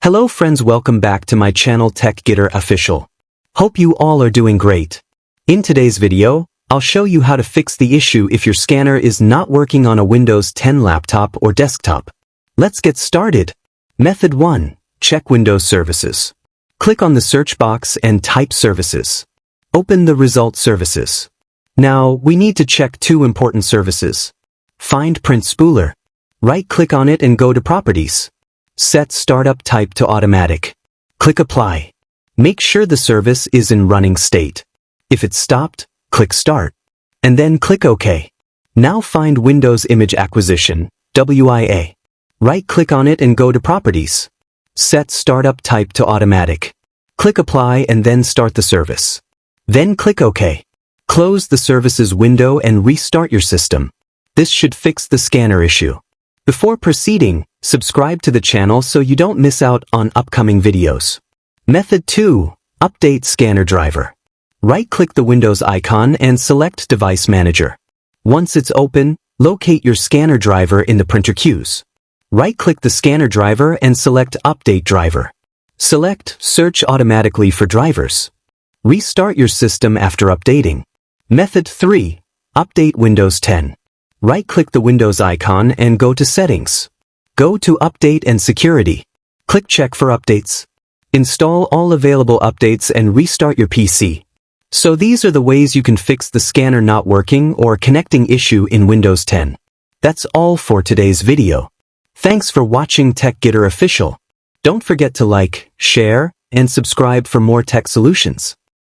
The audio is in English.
Hello friends, welcome back to my channel Tech Gitter Official. Hope you all are doing great. In today's video, I'll show you how to fix the issue if your scanner is not working on a Windows 10 laptop or desktop. Let's get started. Method 1. Check Windows Services. Click on the search box and type Services. Open the result Services. Now, we need to check two important services. Find Print Spooler. Right-click on it and go to Properties. Set Startup Type to Automatic. Click Apply. Make sure the service is in running state. If it's stopped, click Start. And then click OK. Now find Windows Image Acquisition, WIA. Right-click on it and go to Properties. Set Startup Type to Automatic. Click Apply and then start the service. Then click OK. Close the services window and restart your system. This should fix the scanner issue. Before proceeding, subscribe to the channel so you don't miss out on upcoming videos. Method 2. Update Scanner Driver. Right-click the Windows icon and select Device Manager. Once it's open, locate your scanner driver in the printer queues. Right-click the scanner driver and select Update Driver. Select Search automatically for drivers. Restart your system after updating. Method 3. Update Windows 10. Right-click the Windows icon and go to Settings. Go to Update and Security. Click Check for updates. Install all available updates and restart your PC. So these are the ways you can fix the scanner not working or connecting issue in Windows 10. That's all for today's video. Thanks for watching Tech Gitter Official. Don't forget to like, share, and subscribe for more tech solutions.